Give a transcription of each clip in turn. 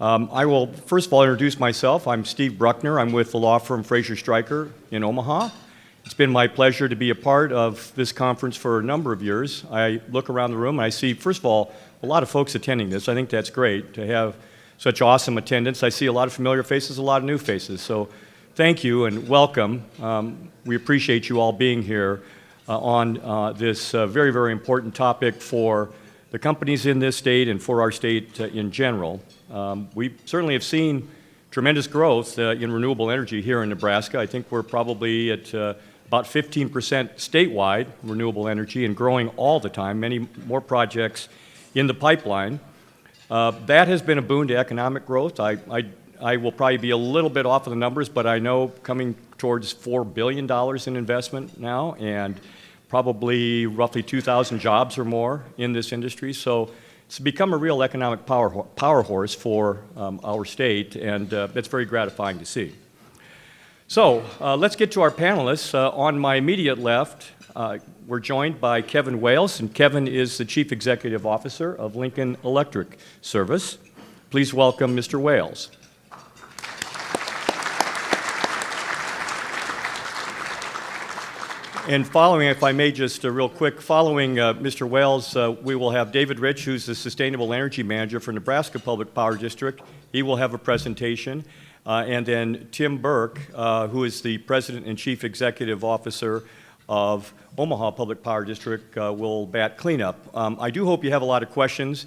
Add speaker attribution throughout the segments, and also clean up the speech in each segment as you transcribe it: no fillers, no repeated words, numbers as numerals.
Speaker 1: I will first of all introduce myself. I'm Steve Bruckner. I'm with the law firm Fraser, Stryker in Omaha. It's been my pleasure to be a part of this conference for a number of years. I look around the room and I see, first of all, a lot of folks attending this. I think that's great to have such awesome attendance. I see a lot of familiar faces, a lot of new faces. So thank you and welcome. We appreciate you all being here on this very, very important topic for the companies in this state and for our state in general. We certainly have seen tremendous growth in renewable energy here in Nebraska. I think we're probably at about 15% statewide renewable energy and growing all the time, many more projects in the pipeline. That has been a boon to economic growth. I will probably be a little bit off of the numbers, but I know coming towards $4 billion in investment now and probably roughly 2,000 jobs or more in this industry. So it's become a real economic power horse for our state, and it's very gratifying to see. So let's get to our panelists. On my immediate left, we're joined by Kevin Wailes, and Kevin is the Chief Executive Officer of Lincoln Electric Service. Please welcome Mr. Wailes. And following, if I may just real quick, following Mr. Wailes, we will have David Rich, who's the Sustainable Energy Manager for Nebraska Public Power District. He will have a presentation. And then Tim Burke, who is the President and Chief Executive Officer of Omaha Public Power District, will bat cleanup. I do hope you have a lot of questions.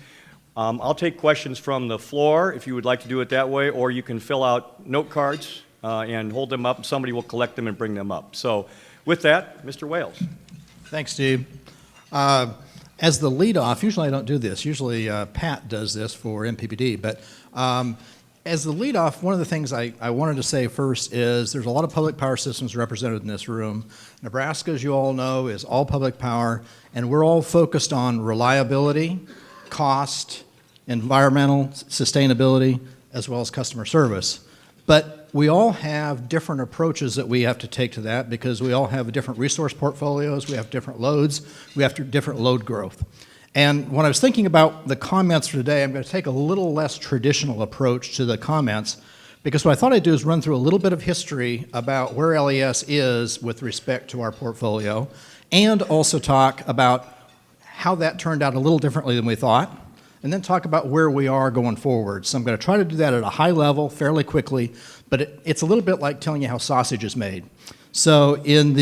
Speaker 1: I'll take questions from the floor if you would like to do it that way, or you can fill out note cards and hold them up. Somebody will collect them and bring them up. So with that, Mr. Wailes.
Speaker 2: Thanks, Steve. As the lead-off, usually I don't do this. Usually Pat does this for MPPD. But as the lead-off, one of the things I wanted to say first is there's a lot of public power systems represented in this room. Nebraska, as you all know, is all public power, and we're all focused on reliability, cost, environmental sustainability, as well as customer service. But we all have different approaches that we have to take to that because we all have different resource portfolios, we have different loads, we have different load growth. And when I was thinking about the comments for today, I'm going to take a little less traditional approach to the comments because what I thought I'd do is run through a little bit of history about where LES is with respect to our portfolio and also talk about how that turned out a little differently than we thought, and then talk about where we are going forward. So I'm going to try to do that at a high level fairly quickly, but it's a little bit like telling you how sausage is made. So in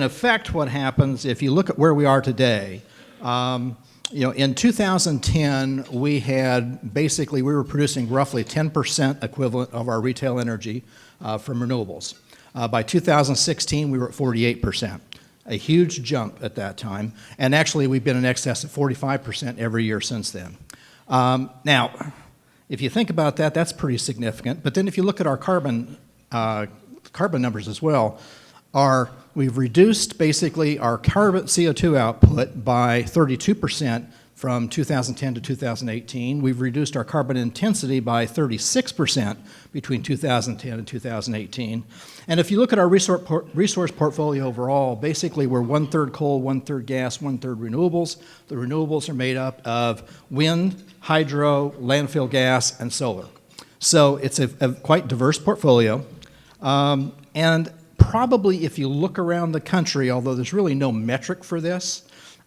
Speaker 2: effect, what happens if you look at where we are today, in 2010, we were producing roughly 10% equivalent of our retail energy from renewables. By 2016, we were at 48%. A huge jump at that time, and actually we've been in excess of 45% every year since then. Now, if you think about that, that's pretty significant, but then if you look at our carbon numbers as well, we've reduced basically our carbon CO2 output by 32% from 2010 to 2018. We've reduced our carbon intensity by 36% between 2010 and 2018. And if you look at our resource portfolio overall, basically we're 1/3 coal, 1/3 gas, 1/3 renewables. The renewables are made up of wind, hydro, landfill gas, and solar. So it's a quite diverse portfolio. And probably if you look around the country, although there's really no metric for this,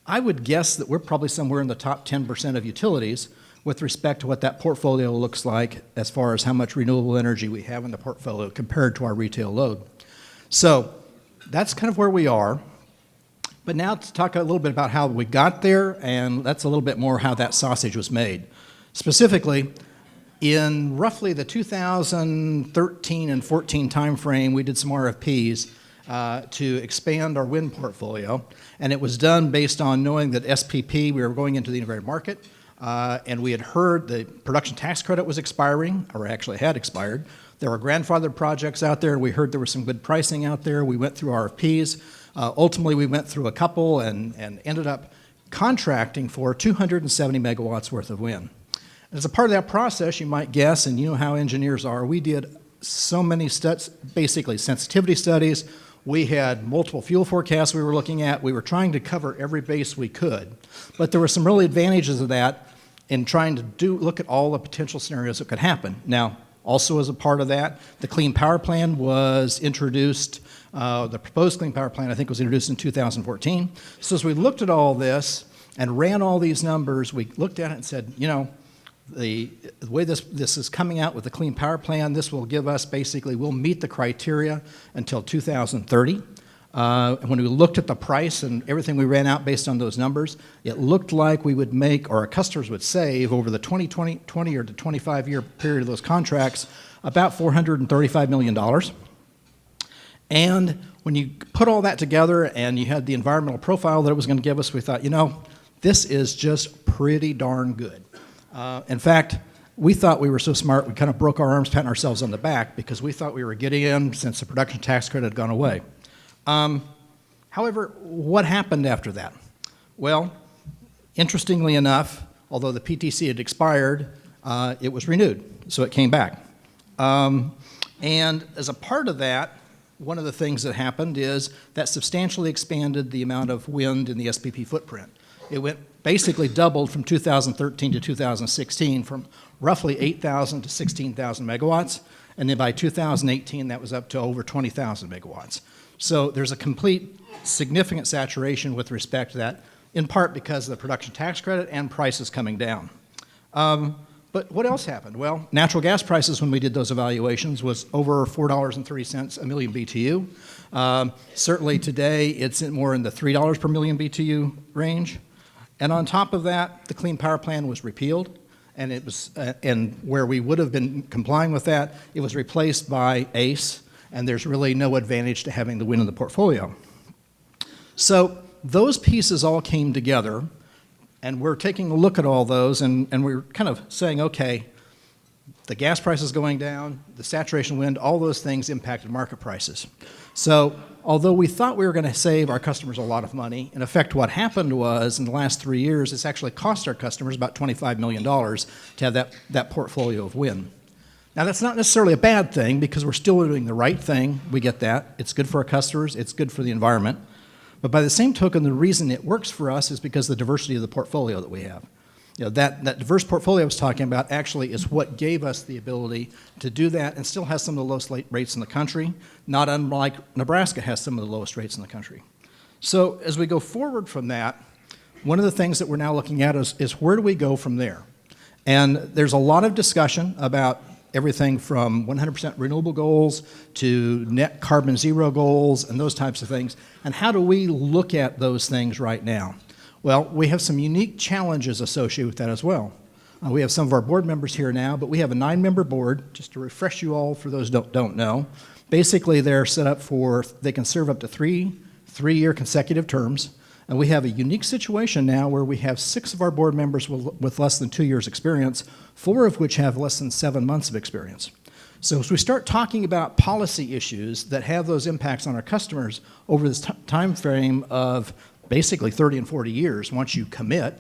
Speaker 2: I would guess that we're probably somewhere in the top 10% of utilities with respect to what that portfolio looks like as far as how much renewable energy we have in the portfolio compared to our retail load. So that's kind of where we are. But now to talk a little bit about how we got there, and that's a little bit more how that sausage was made. Specifically, in roughly the 2013 and 14 timeframe, we did some RFPs to expand our wind portfolio, and it was done based on knowing that SPP, we were going into the integrated market, and we had heard the production tax credit was expiring, or actually had expired. There were grandfathered projects out there, and we heard there was some good pricing out there. We went through RFPs. Ultimately, we went through a couple and ended up contracting for 270 megawatts worth of wind. And as a part of that process, you might guess, and you know how engineers are, we did so many studies, basically sensitivity studies. We had multiple fuel forecasts we were looking at. We were trying to cover every base we could. But there were some really advantages of that. in trying to look at all the potential scenarios that could happen. Now, also as a part of that, the Clean Power Plan was introduced, the proposed Clean Power Plan, I think, was introduced in 2014. So as we looked at all this and ran all these numbers, we looked at it and said, you know, the way this is coming out with the Clean Power Plan, this will give us basically, we'll meet the criteria until 2030. And when we looked at the price and everything we ran out based on those numbers, it looked like we would make, or our customers would save over the 20 or to 25-year period of those contracts, about $435 million. And when you put all that together and you had the environmental profile that it was going to give us, we thought, you know, this is just pretty darn good. In fact, we thought we were so smart, we kind of broke our arms patting ourselves on the back because we thought we were getting in since the production tax credit had gone away. However, what happened after that? Well, interestingly enough, although the PTC had expired, it was renewed, so it came back. And as a part of that, one of the things that happened is that substantially expanded the amount of wind in the SPP footprint. It went basically doubled from 2013 to 2016 from roughly 8,000 to 16,000 megawatts, and then by 2018 that was up to over 20,000 megawatts. So there's a complete significant saturation with respect to that, in part because of the production tax credit and prices coming down. But what else happened? Well, natural gas prices when we did those evaluations was over $4.30 a million BTU. Certainly today it's more in the $3 per million BTU range. And on top of that, the Clean Power Plan was repealed, and it was, and where we would have been complying with that, it was replaced by ACE, and there's really no advantage to having the wind in the portfolio. So those pieces all came together, and we're taking a look at all those, and we're kind of saying, okay, the gas prices going down, the saturation wind, all those things impacted market prices. So although we thought we were going to save our customers a lot of money, in effect what happened was in the last 3 years, it's actually cost our customers about $25 million to have that portfolio of wind. Now that's not necessarily a bad thing because we're still doing the right thing. We get that. It's good for our customers. It's good for the environment. But by the same token, the reason it works for us is because of the diversity of the portfolio that we have. You know, that diverse portfolio I was talking about actually is what gave us the ability to do that and still has some of the lowest rates in the country, not unlike Nebraska has some of the lowest rates in the country. So as we go forward from that, one of the things that we're now looking at is where do we go from there? And there's a lot of discussion about everything from 100% renewable goals to net carbon zero goals and those types of things. And how do we look at those things right now? Well, we have some unique challenges associated with that as well. We have some of our board members here now, but we have a 9-member board, just to refresh you all for those who don't know. Basically, they're set up they can serve up to three-year consecutive terms. And we have a unique situation now where we have 6 of our board members with less than 2 years experience, 4 of which have less than 7 months of experience. So as we start talking about policy issues that have those impacts on our customers over this time frame of basically 30 and 40 years, once you commit,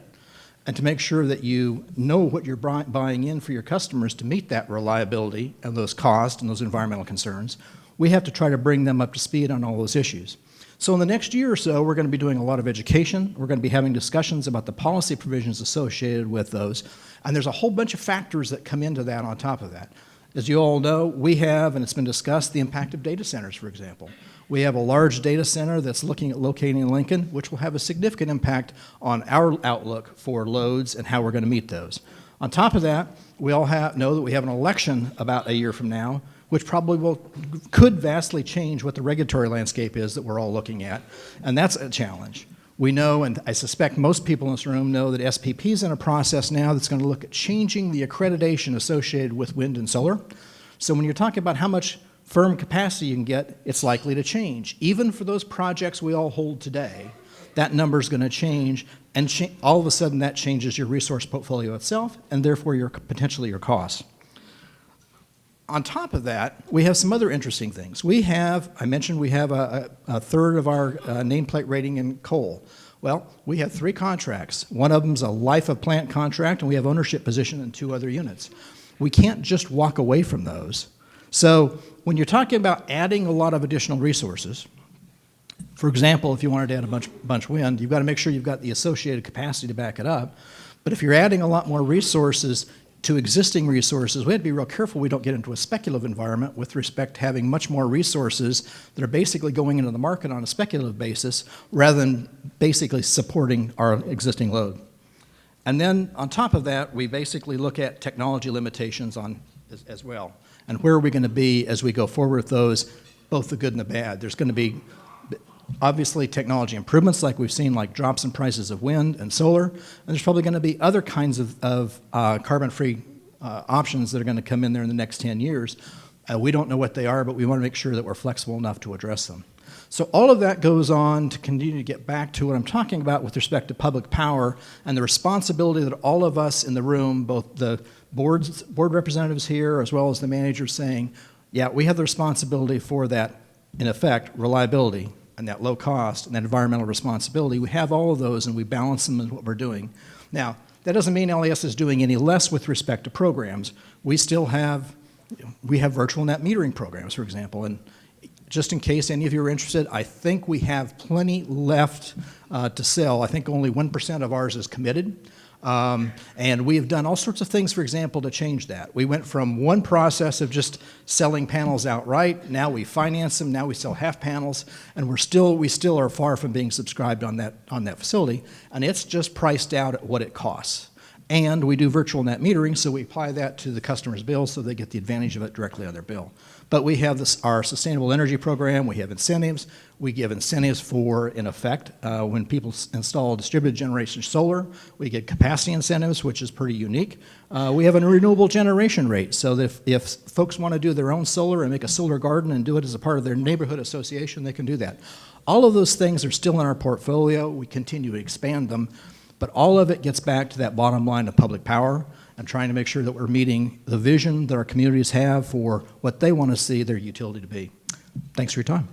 Speaker 2: and to make sure that you know what you're buying in for your customers to meet that reliability and those costs and those environmental concerns, we have to try to bring them up to speed on all those issues. So in the next year or so, we're going to be doing a lot of education. We're going to be having discussions about the policy provisions associated with those. And there's a whole bunch of factors that come into that on top of that. As you all know, we have, and it's been discussed, the impact of data centers, for example. We have a large data center that's looking at locating in Lincoln, which will have a significant impact on our outlook for loads and how we're going to meet those. On top of that, we all know that we have an election about a year from now, which probably could vastly change what the regulatory landscape is that we're all looking at, and that's a challenge. We know, and I suspect most people in this room know, that SPP is in a process now that's going to look at changing the accreditation associated with wind and solar. So when you're talking about how much firm capacity you can get, it's likely to change. Even for those projects we all hold today, that number is going to change, and all of a sudden that changes your resource portfolio itself, and therefore potentially your costs. On top of that, we have some other interesting things. I mentioned we have a third of our nameplate rating in coal. Well, we have 3 contracts. One of them is a life of plant contract, and we have ownership position in 2 other units. We can't just walk away from those. So when you're talking about adding a lot of additional resources, for example, if you wanted to add a bunch of wind, you've got to make sure you've got the associated capacity to back it up. But if you're adding a lot more resources to existing resources, we have to be real careful we don't get into a speculative environment with respect to having much more resources that are basically going into the market on a speculative basis rather than basically supporting our existing load. And then on top of that, we basically look at technology limitations as well. And where are we going to be as we go forward with those, both the good and the bad? There's going to be obviously technology improvements like we've seen, like drops in prices of wind and solar, and there's probably going to be other kinds of carbon-free options that are going to come in there in the next 10 years. We don't know what they are, but we want to make sure that we're flexible enough to address them. So all of that goes on to continue to get back to what I'm talking about with respect to public power and the responsibility that all of us in the room, both the board representatives here as well as the managers, saying, yeah, we have the responsibility for that, in effect, reliability and that low cost and that environmental responsibility. We have all of those and we balance them in what we're doing. Now, that doesn't mean LES is doing any less with respect to programs. We still have, virtual net metering programs, for example, and just in case any of you are interested, I think we have plenty left to sell. I think only 1% of ours is committed. And we have done all sorts of things, for example, to change that. We went from one process of just selling panels outright. Now we finance them. Now we sell half panels, and we still are far from being subscribed on that facility. And it's just priced out at what it costs. And we do virtual net metering, so we apply that to the customer's bill so they get the advantage of it directly on their bill. But we have our sustainable energy program. We have incentives. We give incentives for, in effect, when people install distributed generation solar, we get capacity incentives, which is pretty unique. We have a renewable generation rate, so that if folks want to do their own solar and make a solar garden and do it as a part of their neighborhood association, they can do that. All of those things are still in our portfolio. We continue to expand them. But all of it gets back to that bottom line of public power and trying to make sure that we're meeting the vision that our communities have for what they want to see their utility to be. Thanks for your time.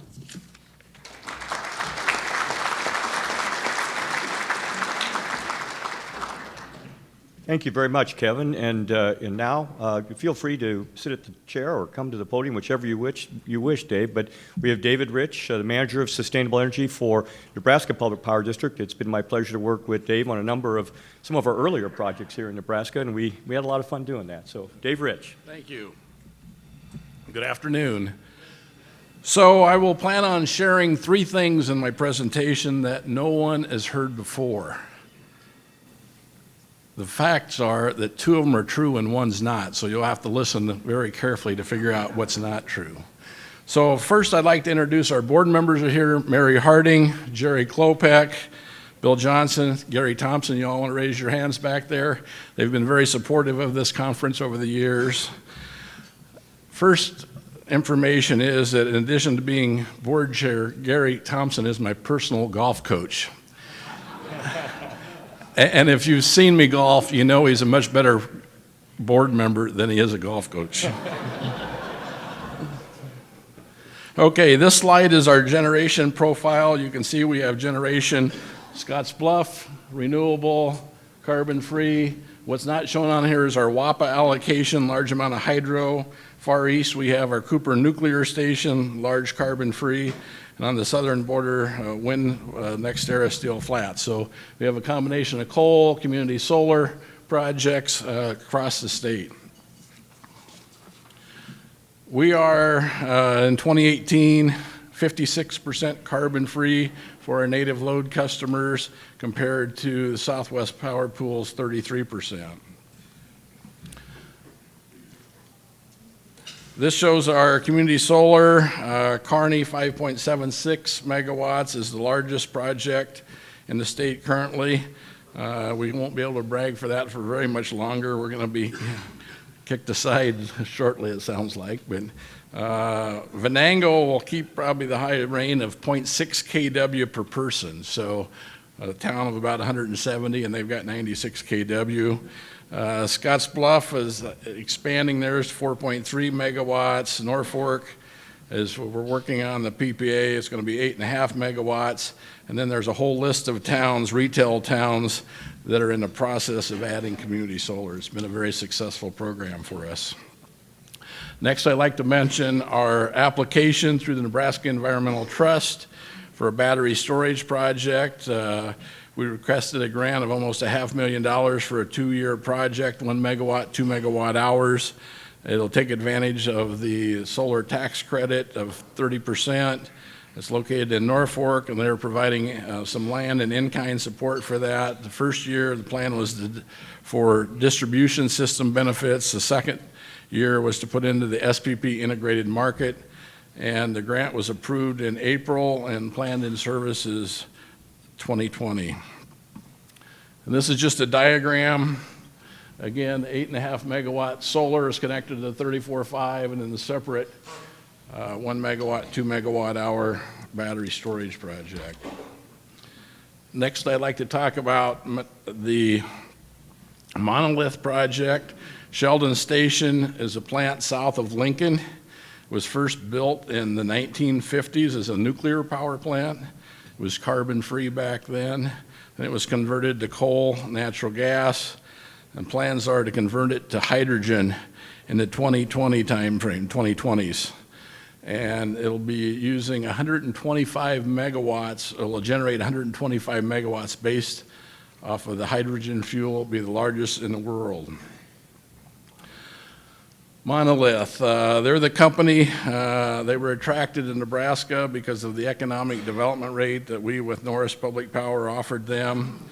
Speaker 1: Thank you very much, Kevin. And now, feel free to sit at the chair or come to the podium, whichever you wish, Dave. But we have David Rich, the manager of Sustainable Energy for Nebraska Public Power District. It's been my pleasure to work with Dave on a number of some of our earlier projects here in Nebraska, and we had a lot of fun doing that. So, Dave Rich.
Speaker 3: Thank you. Good afternoon. So I will plan on sharing 3 things in my presentation that no one has heard before. The facts are that 2 of them are true and 1's not, so you'll have to listen very carefully to figure out what's not true. So first I'd like to introduce our board members are here, Mary Harding, Jerry Klopek, Bill Johnson, Gary Thompson. You all want to raise your hands back there? They've been very supportive of this conference over the years. First information is that in addition to being board chair, Gary Thompson is my personal golf coach. And if you've seen me golf, you know he's a much better board member than he is a golf coach. Okay, this slide is our generation profile. You can see we have generation Scotts Bluff, renewable, carbon-free. What's not shown on here is our WAPA allocation, large amount of hydro. Far east, we have our Cooper Nuclear Station, large carbon-free. And on the southern border, wind, NextEra Steel Flats. So we have a combination of coal, community solar projects across the state. We are, in 2018, 56% carbon-free for our native load customers compared to the Southwest Power Pool's 33%. This shows our community solar. Kearney 5.76 megawatts is the largest project in the state currently. We won't be able to brag for that for very much longer. We're going to be kicked aside shortly, it sounds like. But Venango will keep probably the high reign of 0.6 kW per person. So a town of about 170, and they've got 96 kW. Scotts Bluff is expanding theirs, 4.3 megawatts. Norfolk is, we're working on the PPA, it's going to be 8.5 megawatts. And then there's a whole list of towns, retail towns, that are in the process of adding community solar. It's been a very successful program for us. Next, I'd like to mention our application through the Nebraska Environmental Trust for a battery storage project. We requested a grant of almost $500,000 for a 2-year project, 1 megawatt, 2 megawatt hours. It'll take advantage of the solar tax credit of 30%. It's located in Norfolk, and they're providing some land and in-kind support for that. The first year, the plan was for distribution system benefits. The second year was to put into the SPP integrated market, and the grant was approved in April and planned in services 2020. And this is just a diagram. Again, 8.5 megawatt solar is connected to the 34.5, and then the separate 1 megawatt, 2 megawatt hour battery storage project. Next, I'd like to talk about the Monolith project. Sheldon Station is a plant south of Lincoln. It was first built in the 1950s as a nuclear power plant. It was carbon-free back then. Then it was converted to coal, natural gas, and plans are to convert it to hydrogen in the 2020 timeframe, 2020s. And it'll be using 125 megawatts. It will generate 125 megawatts based off of the hydrogen fuel. It'll be the largest in the world. Monolith, they're the company. They were attracted to Nebraska because of the economic development rate that we with Norris Public Power offered them.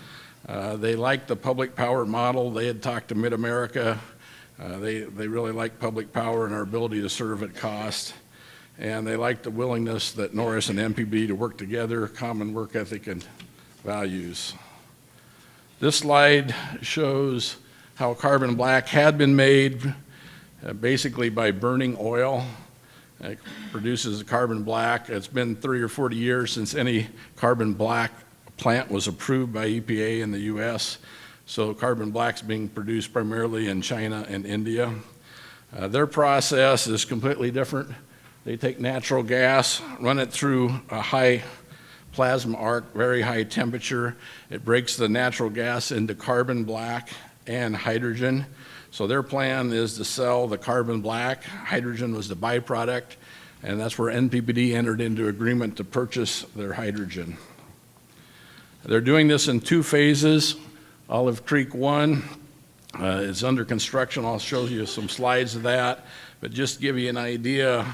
Speaker 3: They liked the public power model. They had talked to Mid-America. They really liked public power and our ability to serve at cost. And they liked the willingness that Norris and MPB to work together, common work ethic and values. This slide shows how carbon black had been made basically by burning oil. It produces carbon black. It's been 30 or 40 years since any carbon black plant was approved by EPA in the US. So carbon black's being produced primarily in China and India. Their process is completely different. They take natural gas, run it through a high plasma arc, very high temperature. It breaks the natural gas into carbon black and hydrogen. So their plan is to sell the carbon black. Hydrogen was the byproduct, and that's where NPPD entered into agreement to purchase their hydrogen. They're doing this in 2 phases. Olive Creek 1 is under construction. I'll show you some slides of that, but just to give you an idea,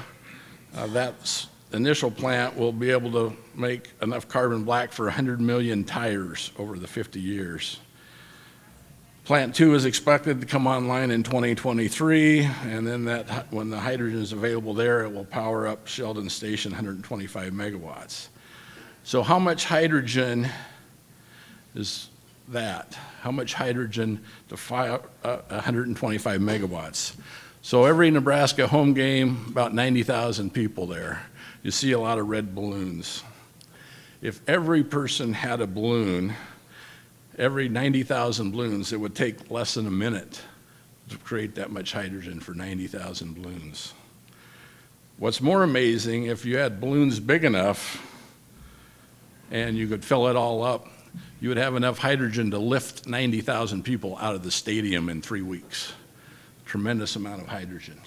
Speaker 3: that initial plant will be able to make enough carbon black for 100 million tires over the 50 years. Plant 2 is expected to come online in 2023, and then when the hydrogen is available there, it will power up Sheldon Station 125 megawatts. So how much hydrogen is that? How much hydrogen to 125 megawatts? So every Nebraska home game, about 90,000 people there. You see a lot of red balloons. If every person had a balloon, every 90,000 balloons, it would take less than a minute to create that much hydrogen for 90,000 balloons. What's more amazing, if you had balloons big enough and you could fill it all up, you would have enough hydrogen to lift 90,000 people out of the stadium in 3 weeks. Tremendous amount of hydrogen.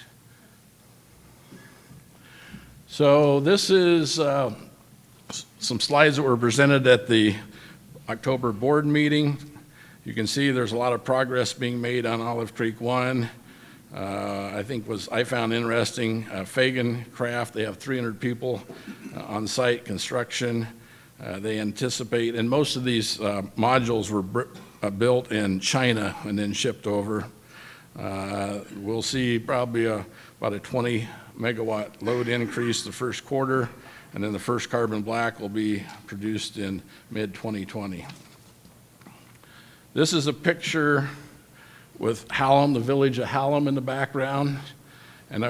Speaker 3: So this is some slides that were presented at the October board meeting. You can see there's a lot of progress being made on Olive Creek 1. I found interesting, Fagan Craft, they have 300 people on site construction. They anticipate, and most of these modules were built in China and then shipped over. We'll see probably about a 20 megawatt load increase the first quarter, and then the first carbon black will be produced in mid-2020. This is a picture with Hallam, the village of Hallam in the background. And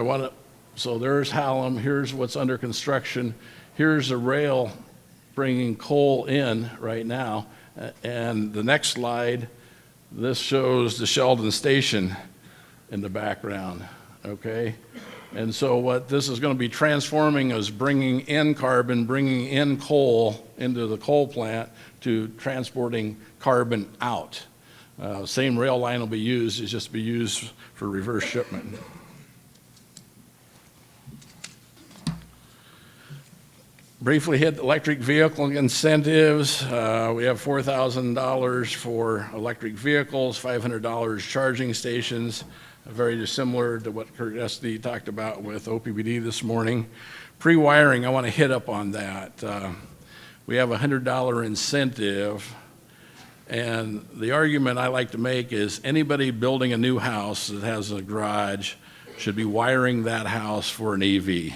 Speaker 3: so there's Hallam, here's what's under construction. Here's a rail bringing coal in right now. And the next slide, this shows the Sheldon Station in the background, okay? And so what this is going to be transforming is bringing in carbon, bringing in coal into the coal plant to transporting carbon out. Same rail line will be used, it's just be used for reverse shipment. Briefly hit electric vehicle incentives. We have $4,000 for electric vehicles, $500 charging stations, very similar to what Kurt Esty talked about with OPPD this morning. Pre-wiring, I want to hit up on that. We have a $100 incentive, and the argument I like to make is anybody building a new house that has a garage should be wiring that house for an EV.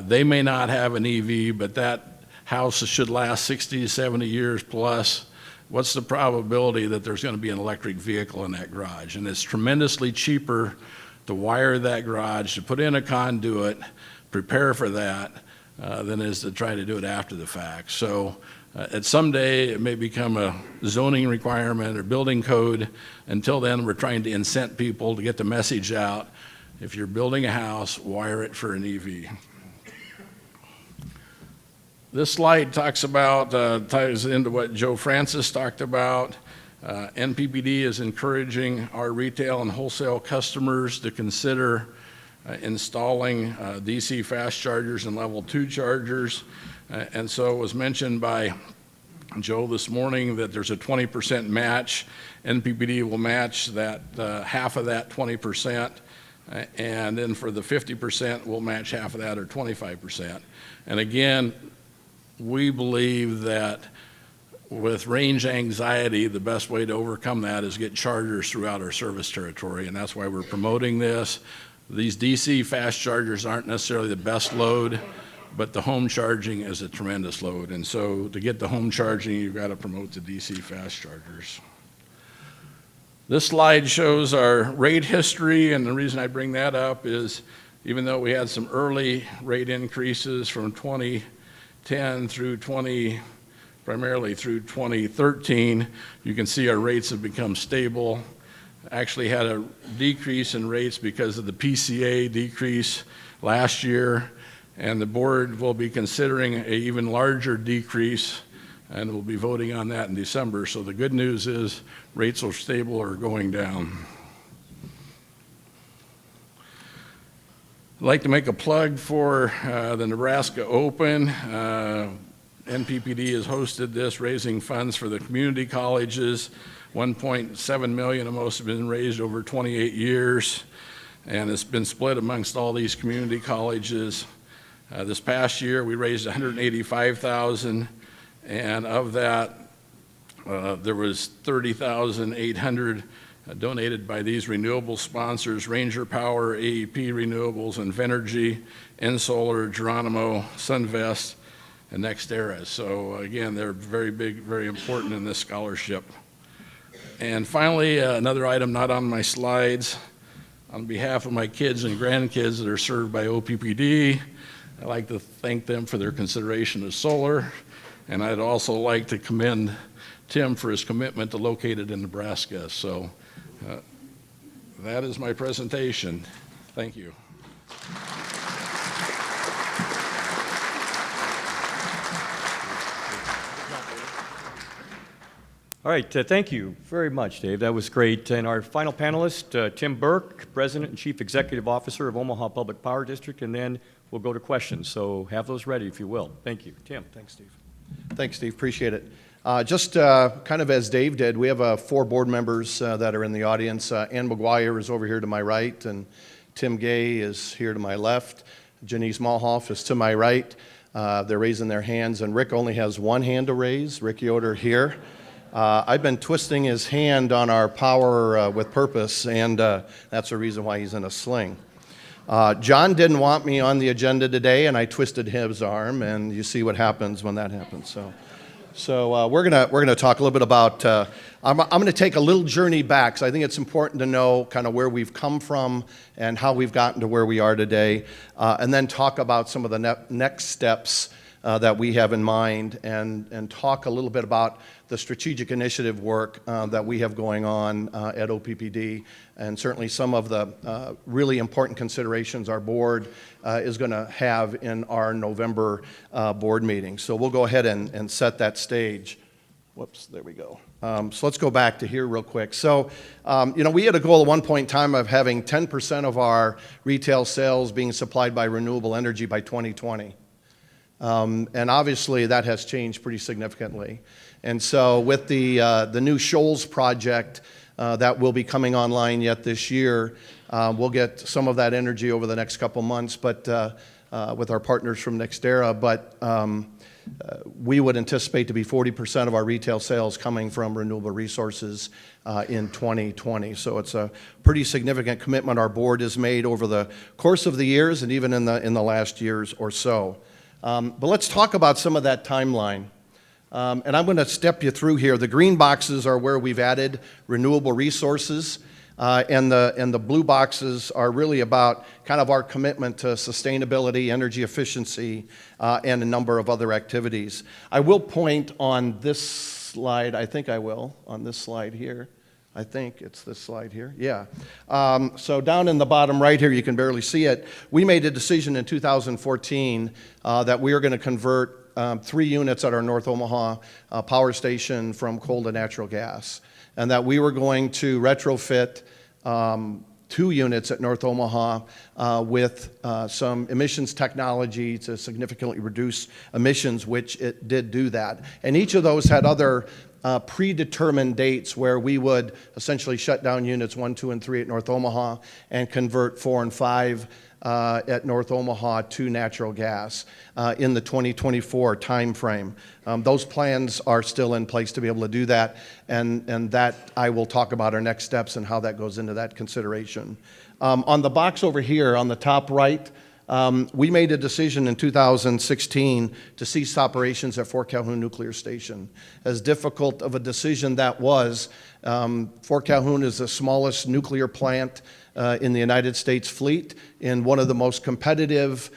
Speaker 3: They may not have an EV, but that house should last 60 to 70 years plus. What's the probability that there's going to be an electric vehicle in that garage? And it's tremendously cheaper to wire that garage, to put in a conduit, prepare for that, than it is to try to do it after the fact. So at some day, it may become a zoning requirement or building code. Until then, we're trying to incent people to get the message out. If you're building a house, wire it for an EV. This slide talks about, ties into what Joe Francis talked about. NPPD is encouraging our retail and wholesale customers to consider installing DC fast chargers and level 2 chargers. And so it was mentioned by Joe this morning that there's a 20% match. NPPD will match that, half of that 20%. And then for the 50%, we'll match half of that, or 25%. And again, we believe that with range anxiety, the best way to overcome that is get chargers throughout our service territory, and that's why we're promoting this. These DC fast chargers aren't necessarily the best load, but the home charging is a tremendous load. And so to get the home charging, you've got to promote the DC fast chargers. This slide shows our rate history, and the reason I bring that up is even though we had some early rate increases from 2010 through primarily through 2013, you can see our rates have become stable. Actually had a decrease in rates because of the PCA decrease last year, and the board will be considering an even larger decrease, and we'll be voting on that in December. So the good news is rates are stable or going down. I'd like to make a plug for the Nebraska Open. NPPD has hosted this, raising funds for the community colleges. 1.7 million of most have been raised over 28 years, and it's been split amongst all these community colleges. This past year, we raised $185,000, and of that, there was $30,800 donated by these renewable sponsors: Ranger Power, AEP Renewables, Invenergy, Ensolar, Geronimo, Sunvest, and NextEra. So again, they're very big, very important in this scholarship. And finally, another item not on my slides. On behalf of my kids and grandkids that are served by OPPD, I'd like to thank them for their consideration of solar, and I'd also like to commend Tim for his commitment to locate it in Nebraska. So that is my presentation. Thank you.
Speaker 1: All right, thank you very much, Dave. That was great. And our final panelist, Tim Burke, President and Chief Executive Officer of Omaha Public Power District, and then we'll go to questions. So have those ready, if you will. Thank you. Tim.
Speaker 4: Thanks, Steve. Thanks, Steve. Appreciate it. Just kind of as Dave did, we have 4 board members that are in the audience. Ann McGuire is over here to my right, and Tim Gay is here to my left. Janice Malhoff is to my right. They're raising their hands, and Rick only has one hand to raise. Rick Yoder here. I've been twisting his hand on our Power with Purpose, and that's the reason why he's in a sling. John didn't want me on the agenda today, and I twisted his arm, and you see what happens when that happens. So we're gonna talk a little bit about. I'm going to take a little journey back, because I think it's important to know kind of where we've come from and how we've gotten to where we are today, and then talk about some of the next steps that we have in mind, and talk a little bit about the strategic initiative work that we have going on at OPPD, and certainly some of the really important considerations our board is going to have in our November board meeting. So we'll go ahead and set that stage. Whoops, there we go. So let's go back to here real quick. So, we had a goal at one point in time of having 10% of our retail sales being supplied by renewable energy by 2020. And obviously, that has changed pretty significantly. And so with the new Shoals project that will be coming online yet this year, we'll get some of that energy over the next couple months, but with our partners from Nextera. But we would anticipate to be 40% of our retail sales coming from renewable resources in 2020. So it's a pretty significant commitment our board has made over the course of the years and even in the last years or so. But let's talk about some of that timeline. And I'm going to step you through here. The green boxes are where we've added renewable resources, and the blue boxes are really about kind of our commitment to sustainability, energy efficiency, and a number of other activities. I will point on this slide, I think I will, on this slide here. I think it's this slide here, yeah. So down in the bottom right here, you can barely see it. We made a decision in 2014 that we are going to convert 3 units at our North Omaha power station from coal to natural gas, and that we were going to retrofit 2 units at North Omaha with some emissions technology to significantly reduce emissions, which it did do that. And each of those had other predetermined dates where we would essentially shut down units 1, 2, and 3 at North Omaha and convert 4 and 5 at North Omaha to natural gas in the 2024 timeframe. Those plans are still in place to be able to do that, and that I will talk about our next steps and how that goes into that consideration. On the box over here on the top right, we made a decision in 2016 to cease operations at Fort Calhoun Nuclear Station. As difficult of a decision that was, Fort Calhoun is the smallest nuclear plant in the United States fleet, in one of the most competitive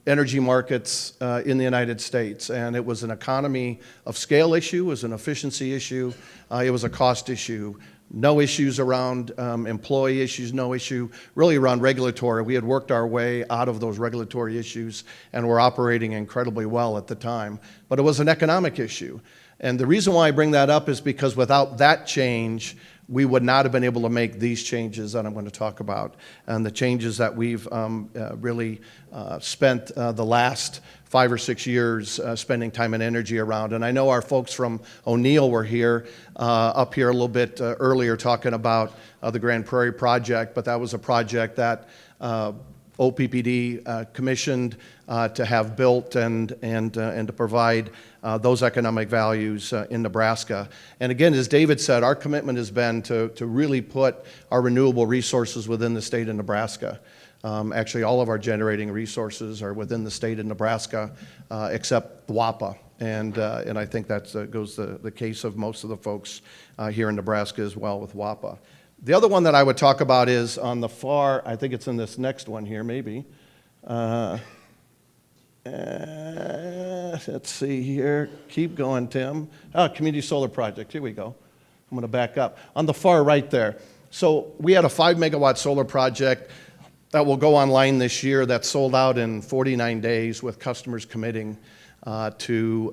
Speaker 4: energy markets in the United States. And it was an economy of scale issue, it was an efficiency issue, it was a cost issue. No issues around employee issues, no issue really around regulatory. We had worked our way out of those regulatory issues and were operating incredibly well at the time. But it was an economic issue. And the reason why I bring that up is because without that change, we would not have been able to make these changes that I'm going to talk about, and the changes that we've really spent the last 5 or 6 years spending time and energy around. And I know our folks from O'Neill were here, up here a little bit earlier talking about the Grand Prairie project, but that was a project that OPPD commissioned to have built and to provide those economic values in Nebraska. And again, as David said, our commitment has been to really put our renewable resources within the state of Nebraska. Actually, all of our generating resources are within the state of Nebraska, except WAPA. And I think that goes the case of most of the folks here in Nebraska as well with WAPA. The other one that I would talk about is on the far, I think it's in this next one here, maybe. Let's see here. Keep going, Tim. Community solar project. Here we go. I'm going to back up. On the far right there. So we had a 5-megawatt solar project that will go online this year that's sold out in 49 days with customers committing to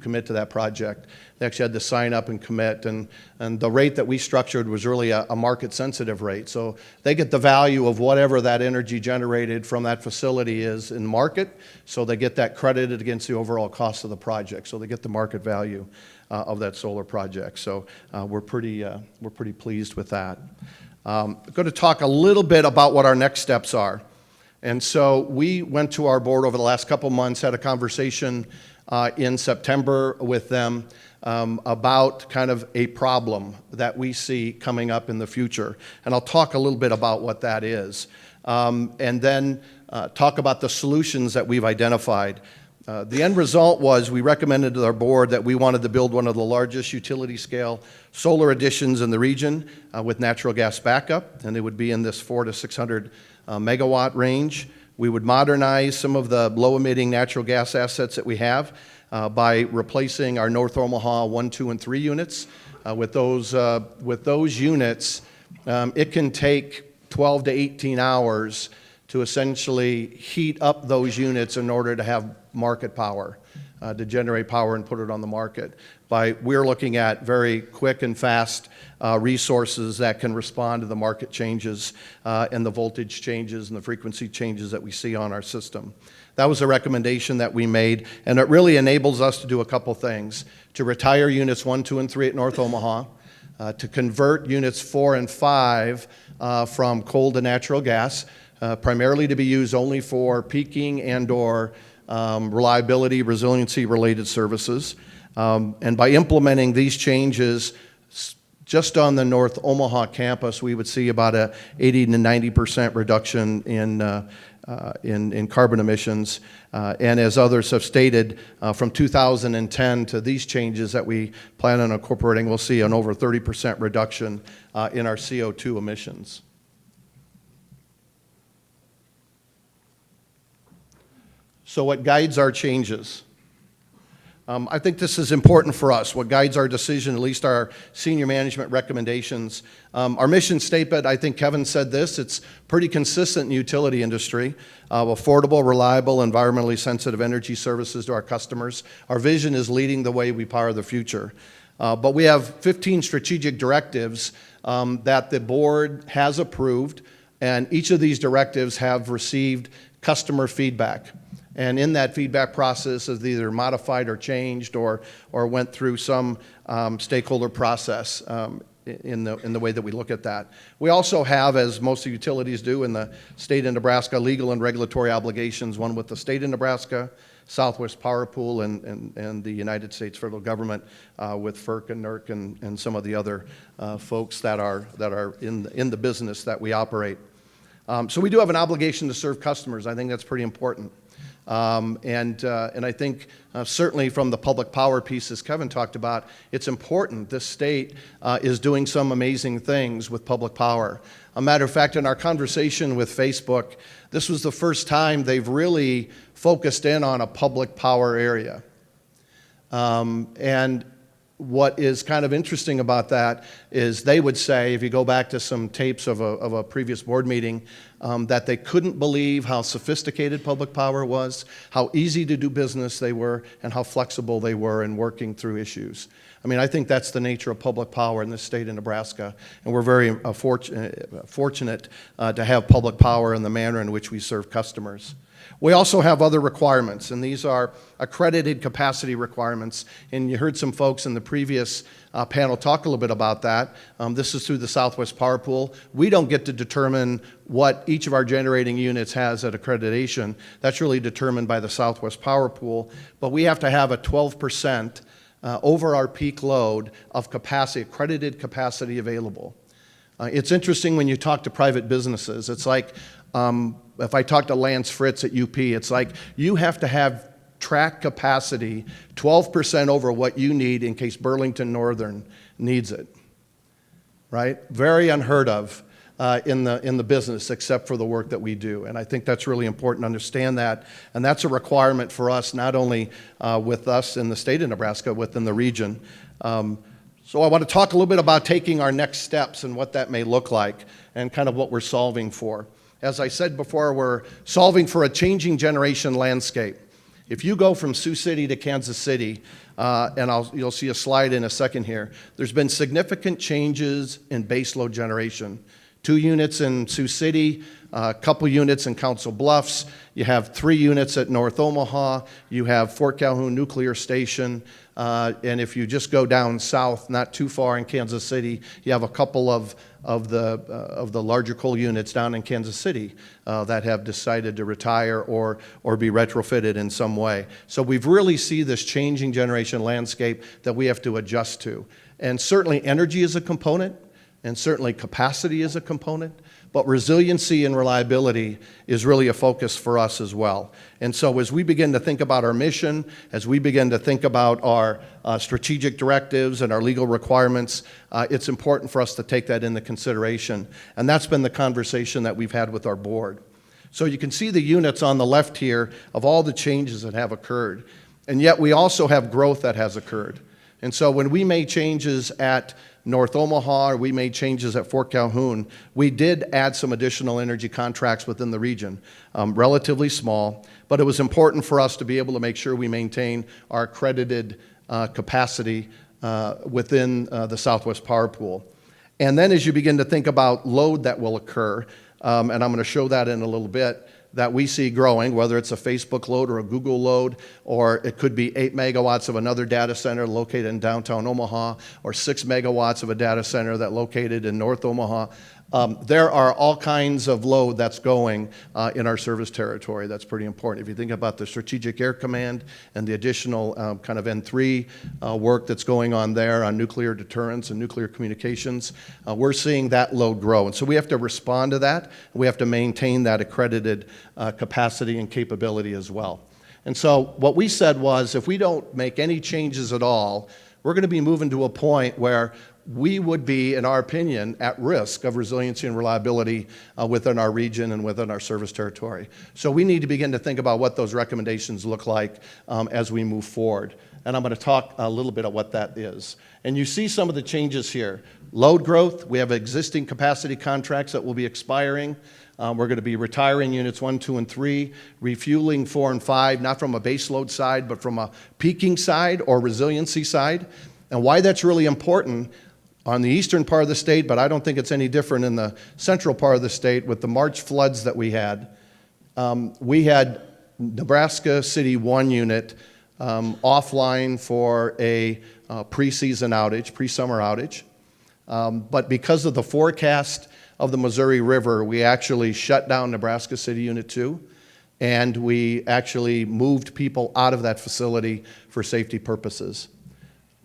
Speaker 4: commit to that project. They actually had to sign up and commit, and the rate that we structured was really a market-sensitive rate. So they get the value of whatever that energy generated from that facility is in market, so they get that credited against the overall cost of the project. So they get the market value of that solar project. So we're pretty pleased with that. I'm going to talk a little bit about what our next steps are. And so we went to our board over the last couple months, had a conversation in September with them about kind of a problem that we see coming up in the future. And I'll talk a little bit about what that is. And then talk about the solutions that we've identified. The end result was we recommended to our board that we wanted to build one of the largest utility scale solar additions in the region with natural gas backup, and it would be in this 400 to 600 megawatt range. We would modernize some of the low emitting natural gas assets that we have by replacing our North Omaha 1, 2, and 3 units. With those units, it can take 12 to 18 hours to essentially heat up those units in order to have market power, to generate power and put it on the market. we're looking at very quick and fast resources that can respond to the market changes and the voltage changes and the frequency changes that we see on our system. That was a recommendation that we made, and it really enables us to do a couple things: to retire units 1, 2, and 3 at North Omaha, to convert units 4 and 5 from coal to natural gas, primarily to be used only for peaking and/or reliability, resiliency-related services. And by implementing these changes, just on the North Omaha campus, we would see about a 80 to 90% reduction in carbon emissions. And as others have stated, from 2010 to these changes that we plan on incorporating, we'll see an over 30% reduction in our CO2 emissions. So what guides our changes? I think this is important for us. What guides our decision, at least our senior management recommendations. Our mission statement, I think Kevin said this, it's pretty consistent in the utility industry. Affordable, reliable, environmentally sensitive energy services to our customers. Our vision is leading the way we power the future. But we have 15 strategic directives that the board has approved, and each of these directives have received customer feedback. And in that feedback process is either modified or changed or went through some stakeholder process in the way that we look at that. We also have, as most utilities do in the state of Nebraska, legal and regulatory obligations, one with the state of Nebraska, Southwest Power Pool, and the United States federal government with FERC and NERC and some of the other folks that are in the business that we operate. So we do have an obligation to serve customers. I think that's pretty important. And I think certainly from the public power piece, as Kevin talked about, it's important. This state is doing some amazing things with public power. A matter of fact, in our conversation with Facebook, this was the first time they've really focused in on a public power area. And what is kind of interesting about that is they would say, if you go back to some tapes of a previous board meeting, that they couldn't believe how sophisticated public power was, how easy to do business they were, and how flexible they were in working through issues. I mean, I think that's the nature of public power in the state of Nebraska, and we're very fortunate to have public power in the manner in which we serve customers. We also have other requirements, and these are accredited capacity requirements, and you heard some folks in the previous panel talk a little bit about that. This is through the Southwest Power Pool. We don't get to determine what each of our generating units has at accreditation. That's really determined by the Southwest Power Pool, but we have to have a 12% over our peak load of capacity, accredited capacity available. It's interesting when you talk to private businesses. It's like, if I talk to Lance Fritz at UP, it's like you have to have track capacity 12% over what you need in case Burlington Northern needs it, right? Very unheard of in the business, except for the work that we do. And I think that's really important to understand that. And that's a requirement for us, not only with us in the state of Nebraska, within the region. So I want to talk a little bit about taking our next steps and what that may look like and kind of what we're solving for. As I said before, we're solving for a changing generation landscape. If you go from Sioux City to Kansas City, and you'll see a slide in a second here, there's been significant changes in baseload generation. 2 units in Sioux City, a couple units in Council Bluffs. You have 3 units at North Omaha. You have Fort Calhoun Nuclear Station. And if you just go down south, not too far in Kansas City, you have a couple of the larger coal units down in Kansas City that have decided to retire or be retrofitted in some way. So we've really see this changing generation landscape that we have to adjust to. And certainly energy is a component, and certainly capacity is a component, but resiliency and reliability is really a focus for us as well. And so as we begin to think about our mission, as we begin to think about our strategic directives and our legal requirements, it's important for us to take that into consideration. And that's been the conversation that we've had with our board. So you can see the units on the left here of all the changes that have occurred. And yet we also have growth that has occurred. And so when we made changes at North Omaha, or we made changes at Fort Calhoun, we did add some additional energy contracts within the region, relatively small, but it was important for us to be able to make sure we maintain our accredited capacity within the Southwest Power Pool. And then as you begin to think about load that will occur, and I'm going to show that in a little bit, that we see growing, whether it's a Facebook load or a Google load, or it could be 8 megawatts of another data center located in downtown Omaha, or 6 megawatts of a data center that located in North Omaha. There are all kinds of load that's going in our service territory. That's pretty important. If you think about the Strategic Air Command and the additional kind of N3 work that's going on there on nuclear deterrence and nuclear communications, we're seeing that load grow. And so we have to respond to that. We have to maintain that accredited capacity and capability as well. And so what we said was, if we don't make any changes at all, we're going to be moving to a point where we would be, in our opinion, at risk of resiliency and reliability within our region and within our service territory. So we need to begin to think about what those recommendations look like as we move forward. And I'm going to talk a little bit about what that is. And you see some of the changes here. Load growth, we have existing capacity contracts that will be expiring. We're going to be retiring units 1, 2, and 3, refueling 4 and 5, not from a base load side, but from a peaking side or resiliency side. And why that's really important on the eastern part of the state, but I don't think it's any different in the central part of the state with the March floods that we had. We had Nebraska City 1 unit offline for a pre-season outage, pre-summer outage. But because of the forecast of the Missouri River, we actually shut down Nebraska City Unit 2, and we actually moved people out of that facility for safety purposes.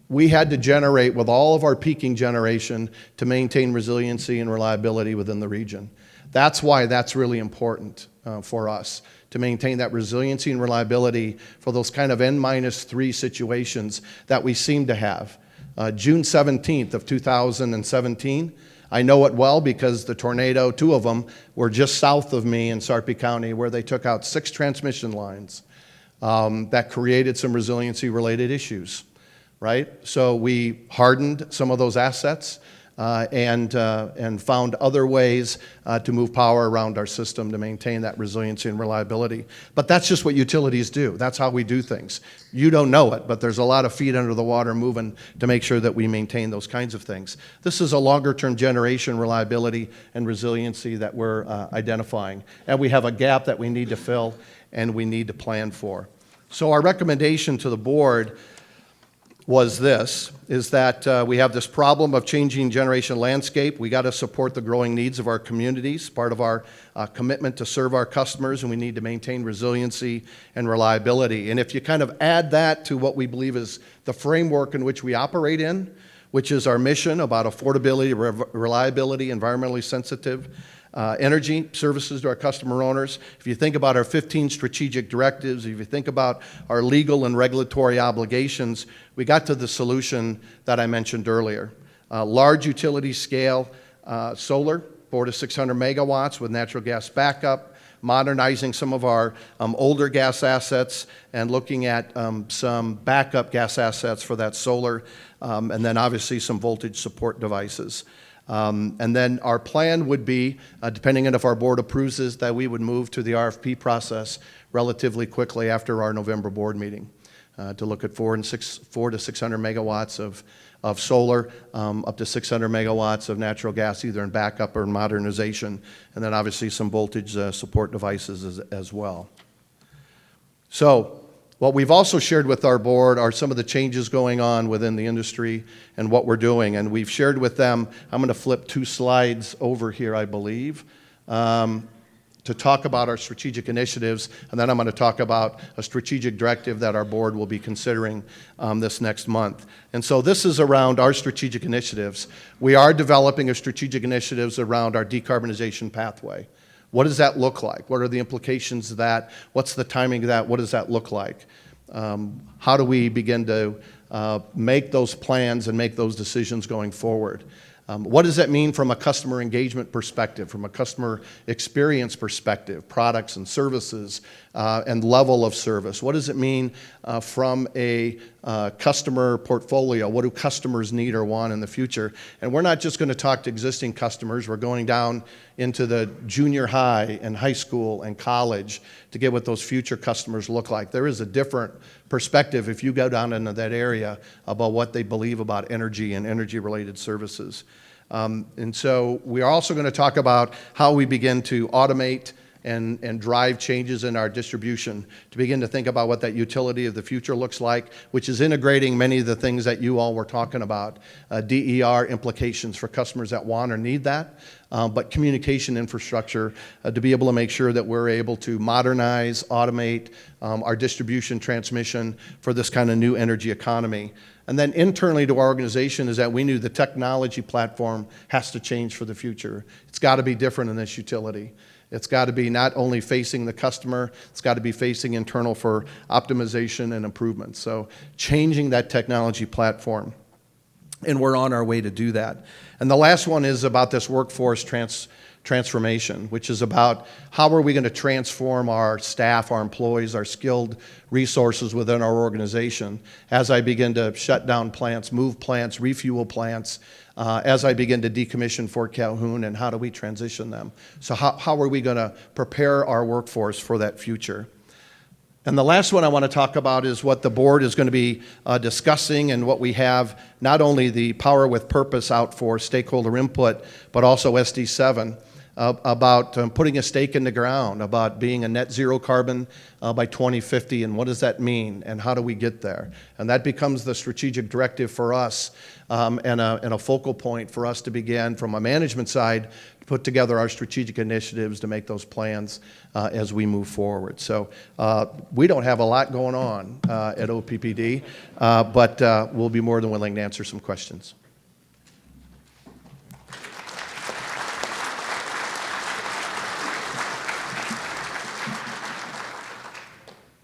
Speaker 4: We had to generate with all of our peaking generation to maintain resiliency and reliability within the region. That's why that's really important for us, to maintain that resiliency and reliability for those kind of N-3 situations that we seem to have. June 17th of 2017, I know it well because the tornado, 2 of them, were just south of me in Sarpy County, where they took out 6 transmission lines that created some resiliency-related issues. Right? So we hardened some of those assets and found other ways to move power around our system to maintain that resiliency and reliability. But that's just what utilities do. That's how we do things. You don't know it, but there's a lot of feet under the water moving to make sure that we maintain those kinds of things. This is a longer-term generation reliability and resiliency that we're identifying. And we have a gap that we need to fill and we need to plan for. So our recommendation to the board was this, is that we have this problem of changing generation landscape. We got to support the growing needs of our communities, part of our commitment to serve our customers, and we need to maintain resiliency and reliability. And if you kind of add that to what we believe is the framework in which we operate in, which is our mission about affordability, reliability, environmentally sensitive energy services to our customer owners. If you think about our 15 strategic directives, if you think about our legal and regulatory obligations, we got to the solution that I mentioned earlier. Large utility scale solar, 400 to 600 megawatts with natural gas backup, modernizing some of our older gas assets and looking at some backup gas assets for that solar, and then obviously some voltage support devices. And then our plan would be, depending on if our board approves this, that we would move to the RFP process relatively quickly after our November board meeting to look at 400 to 600 megawatts of solar, up to 600 megawatts of natural gas, either in backup or in modernization, and then obviously some voltage support devices as well. So what we've also shared with our board are some of the changes going on within the industry and what we're doing. And we've shared with them, I'm going to flip 2 slides over here, I believe, to talk about our strategic initiatives. And then I'm going to talk about a strategic directive that our board will be considering this next month. And so this is around our strategic initiatives. We are developing a strategic initiatives around our decarbonization pathway. What does that look like? What are the implications of that? What's the timing of that? What does that look like? How do we begin to make those plans and make those decisions going forward? What does that mean from a customer engagement perspective, from a customer experience perspective, products and services, and level of service? What does it mean from a customer portfolio? What do customers need or want in the future? And we're not just going to talk to existing customers. We're going down into the junior high and high school and college to get what those future customers look like. There is a different perspective if you go down into that area about what they believe about energy and energy-related services. And so we are also going to talk about how we begin to automate and drive changes in our distribution to begin to think about what that utility of the future looks like, which is integrating many of the things that you all were talking about, DER implications for customers that want or need that, but communication infrastructure to be able to make sure that we're able to modernize, automate our distribution transmission for this kind of new energy economy. And then internally to our organization is that we knew the technology platform has to change for the future. It's got to be different in this utility. It's got to be not only facing the customer, it's got to be facing internal for optimization and improvement. So changing that technology platform. And we're on our way to do that. And the last one is about this workforce transformation, which is about how are we going to transform our staff, our employees, our skilled resources within our organization as I begin to shut down plants, move plants, refuel plants, as I begin to decommission Fort Calhoun, and how do we transition them? So how are we going to prepare our workforce for that future? And the last one I want to talk about is what the board is going to be discussing and what we have, not only the Power with Purpose out for stakeholder input, but also SD7, about putting a stake in the ground, about being a net zero carbon by 2050, and what does that mean, and how do we get there? And that becomes the strategic directive for us, and a focal point for us to begin from a management side to put together our strategic initiatives to make those plans as we move forward. So we don't have a lot going on at OPPD, but we'll be more than willing to answer some questions.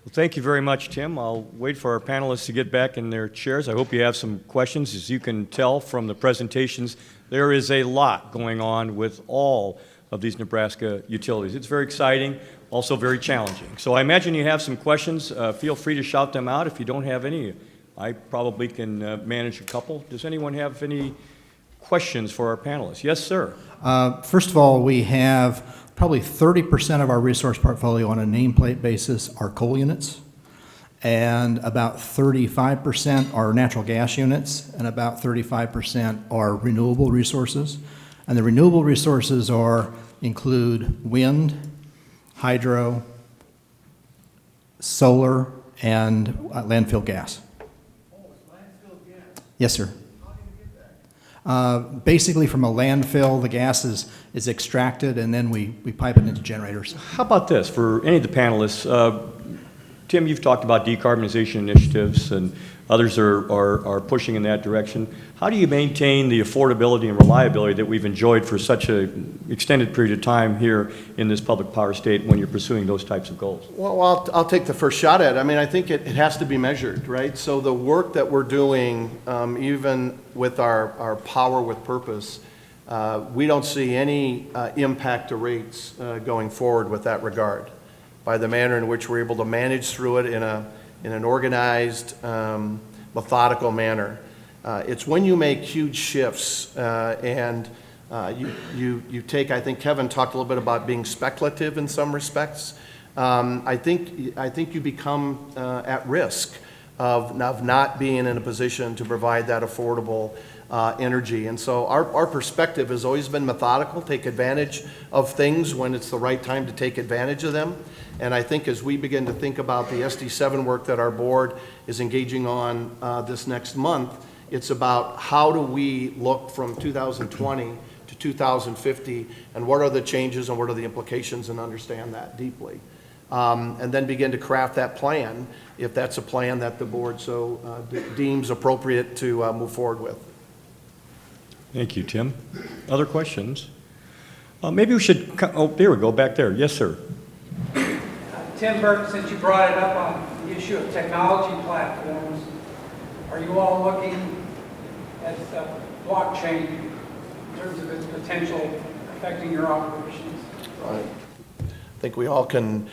Speaker 1: Thank you very much, Tim. I'll wait for our panelists to get back in their chairs. I hope you have some questions. As you can tell from the presentations, there is a lot going on with all of these Nebraska utilities. It's very exciting, also very challenging. So I imagine you have some questions. Feel free to shout them out. If you don't have any, I probably can manage a couple. Does anyone have any questions for our panelists? Yes, sir.
Speaker 2: First of all, we have probably 30% of our resource portfolio on a nameplate basis are coal units, and about 35% are natural gas units, and about 35% are renewable resources. And the renewable resources include wind, hydro, solar, and landfill gas.
Speaker 5: Oh, it's landfill gas?
Speaker 2: Yes, sir.
Speaker 5: How do you get that?
Speaker 2: Basically, from a landfill, the gas is extracted, and then we pipe it into generators.
Speaker 1: How about this for any of the panelists? Tim, you've talked about decarbonization initiatives, and others are pushing in that direction. How do you maintain the affordability and reliability that we've enjoyed for such an extended period of time here in this public power state when you're pursuing those types of goals?
Speaker 4: Well, I'll take the first shot at it. I mean, I think it has to be measured, right? So the work that we're doing, even with our Power with Purpose, we don't see any impact to rates going forward with that regard, by the manner in which we're able to manage through it in an organized, methodical manner. It's when you make huge shifts and you take, I think Kevin talked a little bit about being speculative in some respects. I think you become at risk of not being in a position to provide that affordable energy. And so our perspective has always been methodical, take advantage of things when it's the right time to take advantage of them. And I think as we begin to think about the SD7 work that our board is engaging on this next month, it's about how do we look from 2020 to 2050, and what are the changes and what are the implications, and understand that deeply. And then begin to craft that plan, if that's a plan that the board so deems appropriate to move forward with.
Speaker 1: Thank you, Tim. Other questions? Maybe we should, oh, there we go, back there. Yes, sir.
Speaker 5: Tim Burke, since you brought it up on the issue of technology platforms, are you all looking at blockchain terms of its potential affecting your operations?
Speaker 4: Right. I think we all can,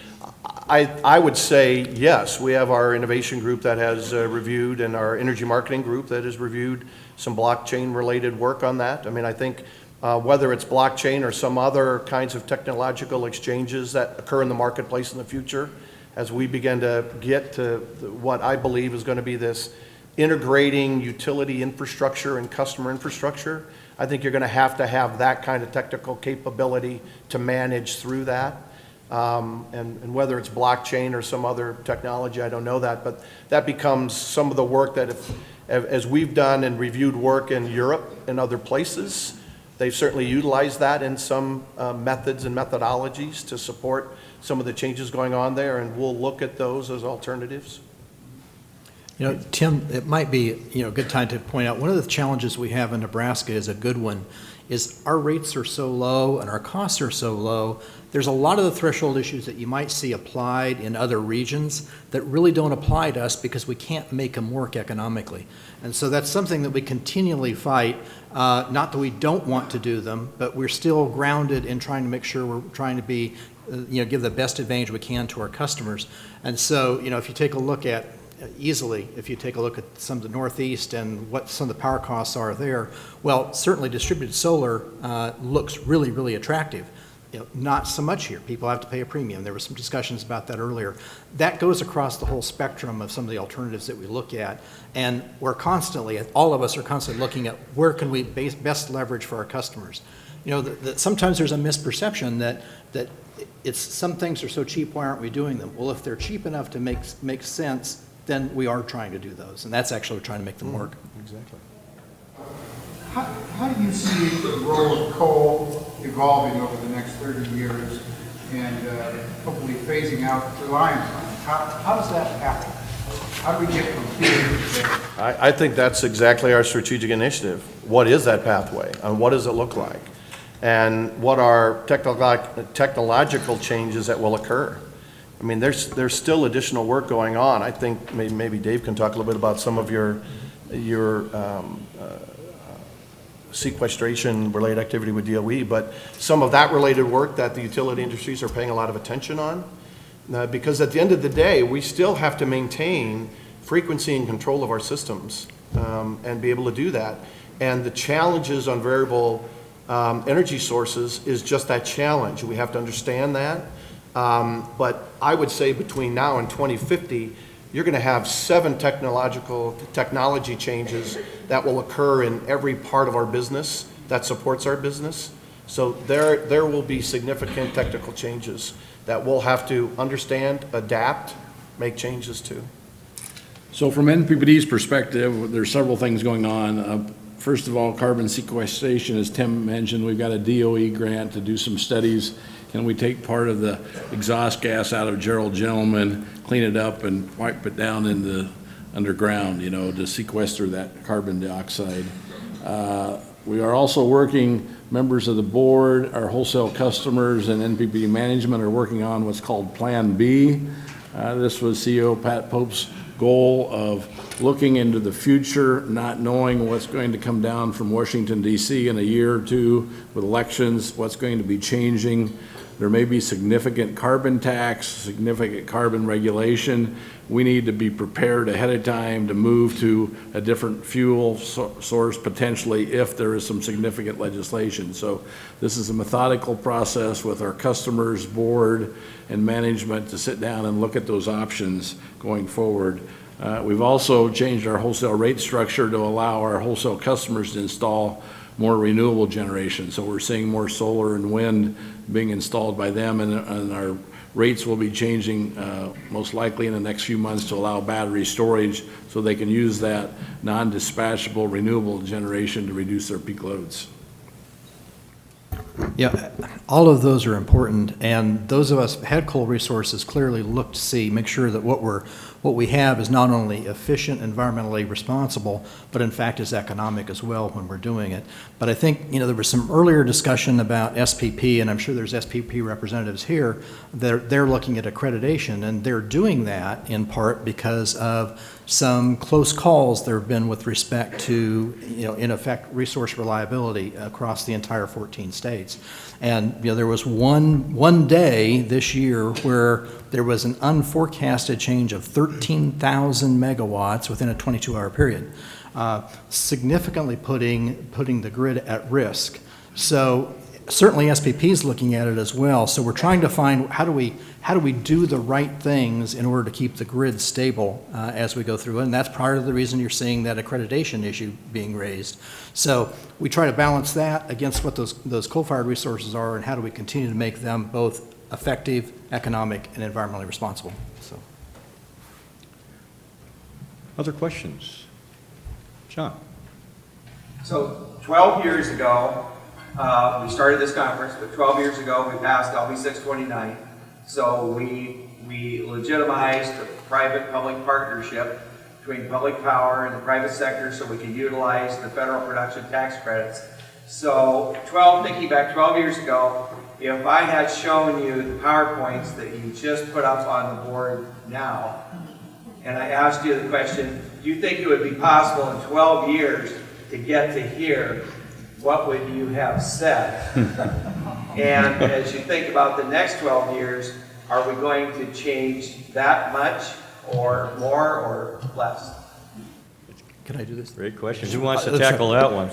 Speaker 4: I would say yes. We have our innovation group that has reviewed, and our energy marketing group that has reviewed some blockchain-related work on that. I mean, I think whether it's blockchain or some other kinds of technological exchanges that occur in the marketplace in the future, as we begin to get to what I believe is going to be this integrating utility infrastructure and customer infrastructure, I think you're going to have that kind of technical capability to manage through that. And whether it's blockchain or some other technology, I don't know that, but that becomes some of the work that as we've done and reviewed work in Europe and other places, they've certainly utilized that in some methods and methodologies to support some of the changes going on there, and we'll look at those as alternatives.
Speaker 2: You know, Tim, it might be, a good time to point out, one of the challenges we have in Nebraska is a good one, is our rates are so low and our costs are so low. There's a lot of the threshold issues that you might see applied in other regions that really don't apply to us because we can't make them work economically. And so that's something that we continually fight, not that we don't want to do them, but we're still grounded in trying to make sure we're trying to be, give the best advantage we can to our customers. And so, if you take a look at if you take a look at some of the Northeast and what some of the power costs are there, well, certainly distributed solar looks really, really attractive. Not so much here. People have to pay a premium. There were some discussions about that earlier. That goes across the whole spectrum of some of the alternatives that we look at, and we're constantly, all of us are constantly looking at where can we best leverage for our customers. Sometimes there's a misperception that it's some things are so cheap, why aren't we doing them? Well, if they're cheap enough to make sense, then we are trying to do those, and that's actually trying to make them work.
Speaker 4: Exactly.
Speaker 6: How do you see the role of coal evolving over the next 30 years and hopefully phasing out reliance on it? How does that happen? How do we get from here to there?
Speaker 4: I think that's exactly our strategic initiative. What is that pathway, and what does it look like? And what are technological changes that will occur? I mean, there's still additional work going on. I think maybe Dave can talk a little bit about some of your sequestration-related activity with DOE, but some of that related work that the utility industries are paying a lot of attention on, because at the end of the day, we still have to maintain frequency and control of our systems and be able to do that. And the challenges on variable energy sources is just that challenge. We have to understand that. But I would say between now and 2050, you're going to have 7 technology changes that will occur in every part of our business that supports our business. So there will be significant technical changes that we'll have to understand, adapt, make changes to.
Speaker 3: So from NPPD's perspective, there's several things going on. First of all, carbon sequestration, as Tim mentioned, we've got a DOE grant to do some studies. Can we take part of the exhaust gas out of Gerald Gentleman, clean it up, and wipe it down in the underground, to sequester that carbon dioxide? We are also working, members of the board, our wholesale customers, and NPPD management are working on what's called Plan B. This was CEO Pat Pope's goal of looking into the future, not knowing what's going to come down from Washington, D.C. in a year or two with elections, what's going to be changing. There may be significant carbon tax, significant carbon regulation. We need to be prepared ahead of time to move to a different fuel source potentially if there is some significant legislation. So this is a methodical process with our customers, board, and management to sit down and look at those options going forward. We've also changed our wholesale rate structure to allow our wholesale customers to install more renewable generation. So we're seeing more solar and wind being installed by them, and our rates will be changing most likely in the next few months to allow battery storage so they can use that non-dispatchable renewable generation to reduce their peak loads.
Speaker 2: Yeah, all of those are important, and those of us who had coal resources clearly look to make sure that what we have is not only efficient, environmentally responsible, but in fact is economic as well when we're doing it. But I think, there was some earlier discussion about SPP, and I'm sure there's SPP representatives here. They're looking at accreditation, and they're doing that in part because of some close calls there have been with respect to, in effect, resource reliability across the entire 14 states. And, there was one day this year where there was an unforecasted change of 13,000 megawatts within a 22-hour period, significantly putting the grid at risk. So certainly SPP is looking at it as well. So we're trying to find how do we do the right things in order to keep the grid stable as we go through it. And that's part of the reason you're seeing that accreditation issue being raised. So we try to balance that against what those coal-fired resources are, and how do we continue to make them both effective, economic, and environmentally responsible. So.
Speaker 1: Other questions? John?
Speaker 7: So 12 years ago, we started this conference, but 12 years ago we passed LB 629. So we legitimized the private-public partnership between public power and the private sector so we can utilize the federal production tax credits. So thinking back 12 years ago, if I had shown you the PowerPoints that you just put up on the board now, and I asked you the question, do you think it would be possible in 12 years to get to here, what would you have said? And as you think about the next 12 years, are we going to change that much or more or less?
Speaker 2: Can I do this?
Speaker 1: Great question. Who wants to tackle that one?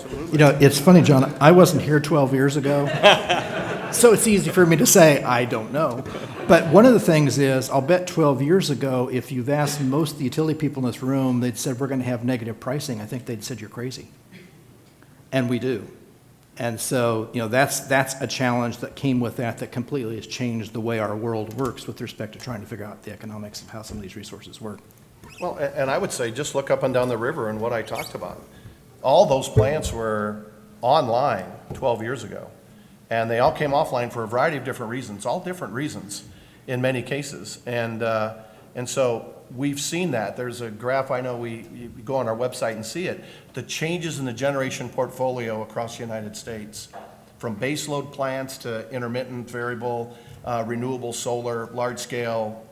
Speaker 2: It's funny, John, I wasn't here 12 years ago, so it's easy for me to say, I don't know. But one of the things is, I'll bet 12 years ago, if you've asked most of the utility people in this room, they'd said, we're going to have negative pricing. I think they'd said, you're crazy. And we do. And so, that's a challenge that came with that completely has changed the way our world works with respect to trying to figure out the economics of how some of these resources work.
Speaker 4: Well, and I would say, just look up and down the river and what I talked about. All those plants were online 12 years ago, and they all came offline for a variety of different reasons, all different reasons in many cases. And so we've seen that. There's a graph, I know you go on our website and see it, the changes in the generation portfolio across the United States, from baseload plants to intermittent, variable, renewable solar, large scale,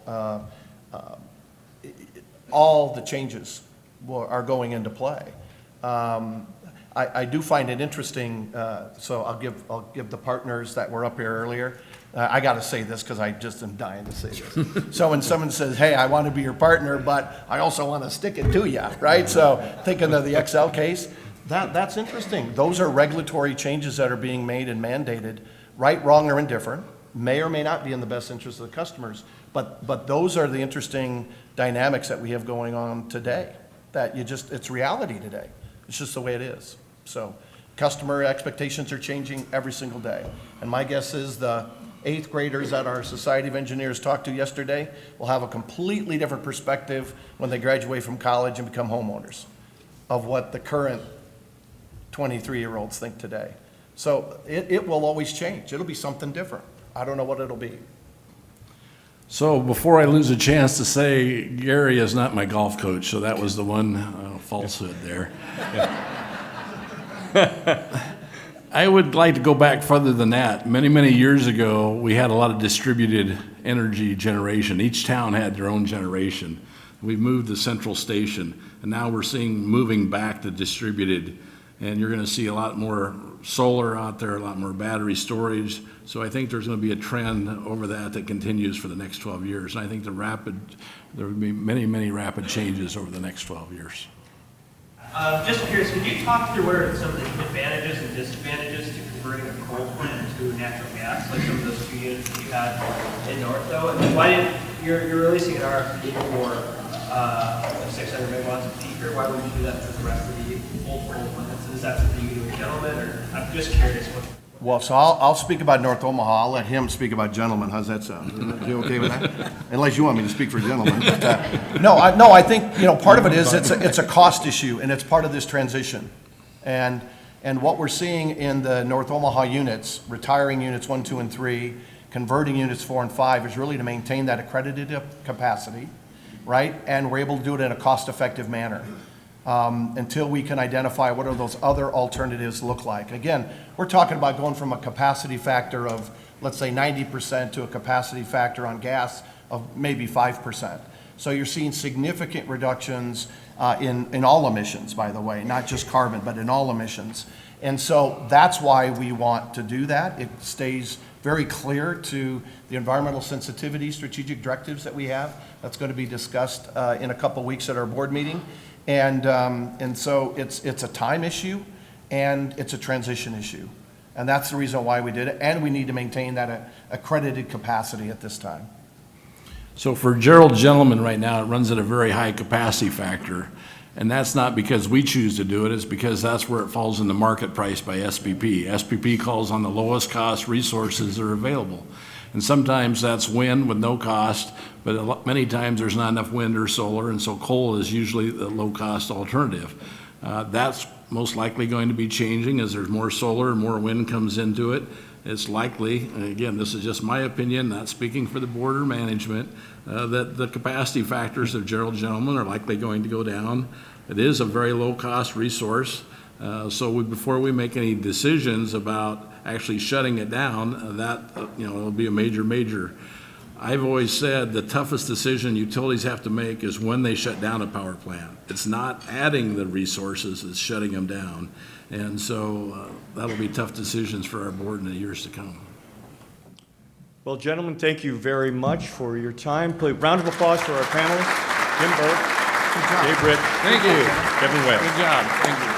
Speaker 4: all the changes are going into play. I do find it interesting, so I'll give the partners that were up here earlier, I got to say this because I just am dying to say this. So when someone says, hey, I want to be your partner, but I also want to stick it to you, right? So thinking of the XL case, that's interesting. Those are regulatory changes that are being made and mandated, right, wrong, or indifferent, may or may not be in the best interest of the customers, but those are the interesting dynamics that we have going on today, that it's reality today. It's just the way it is. So customer expectations are changing every single day. And my guess is the 8th graders that our Society of Engineers talked to yesterday will have a completely different perspective when they graduate from college and become homeowners of what the current 23-year-olds think today. So it will always change. It'll be something different. I don't know what it'll be.
Speaker 3: So before I lose a chance to say, Gary is not my golf coach, so that was the one falsehood there. I would like to go back further than that. Many, many years ago, we had a lot of distributed energy generation. Each town had their own generation. We moved the central station, and now we're seeing moving back to distributed, and you're going to see a lot more solar out there, a lot more battery storage. So I think there's going to be a trend over that continues for the next 12 years. And I think there will be many, many rapid changes over the next 12 years.
Speaker 8: Just curious, could you talk through what are some of the advantages and disadvantages to converting a coal plant to natural gas, like some of those 2 units that you had in North, though? And why didn't you're releasing an RFP for 600 megawatts of peaker? Why wouldn't you do that for the rest of the old coal plants? Is that something you do with gentlemen, or I'm just curious what?
Speaker 4: Well, so I'll speak about North Omaha. I'll let him speak about gentlemen. How's that sound? You okay with that? Unless you want me to speak for gentlemen. But, no, I think part of it is it's a cost issue, and it's part of this transition. And what we're seeing in the North Omaha units, retiring units 1, 2, and 3, converting units 4 and 5, is really to maintain that accredited capacity, right? And we're able to do it in a cost-effective manner. Until we can identify what are those other alternatives look like. Again, we're talking about going from a capacity factor of, let's say, 90% to a capacity factor on gas of maybe 5%. So you're seeing significant reductions in all emissions, by the way, not just carbon, but in all emissions. And so that's why we want to do that. It stays very clear to the environmental sensitivity strategic directives that we have. That's going to be discussed in a couple weeks at our board meeting. And so it's a time issue and it's a transition issue. And that's the reason why we did it. And we need to maintain that accredited capacity at this time.
Speaker 3: So for Gerald Gentleman right now, it runs at a very high capacity factor. And that's not because we choose to do it, it's because that's where it falls in the market price by SPP. SPP calls on the lowest cost resources that are available. And sometimes that's wind with no cost, but many times there's not enough wind or solar, and so coal is usually the low-cost alternative. That's most likely going to be changing as there's more solar and more wind comes into it. It's likely, and again, this is just my opinion, not speaking for the board or management, that the capacity factors of Gerald Gentleman are likely going to go down. It is a very low-cost resource, so before we make any decisions about actually shutting it down, it'll be a major. I've always said the toughest decision utilities have to make is when they shut down a power plant. It's not adding the resources, it's shutting them down. And so that'll be tough decisions for our board in the years to come.
Speaker 1: Well, gentlemen, thank you very much for your time. Please, round of applause for our panelists. Jim Burke, Dave Britt,
Speaker 3: Thank you.
Speaker 1: Kevin Wailes.
Speaker 3: Good job. Thank you.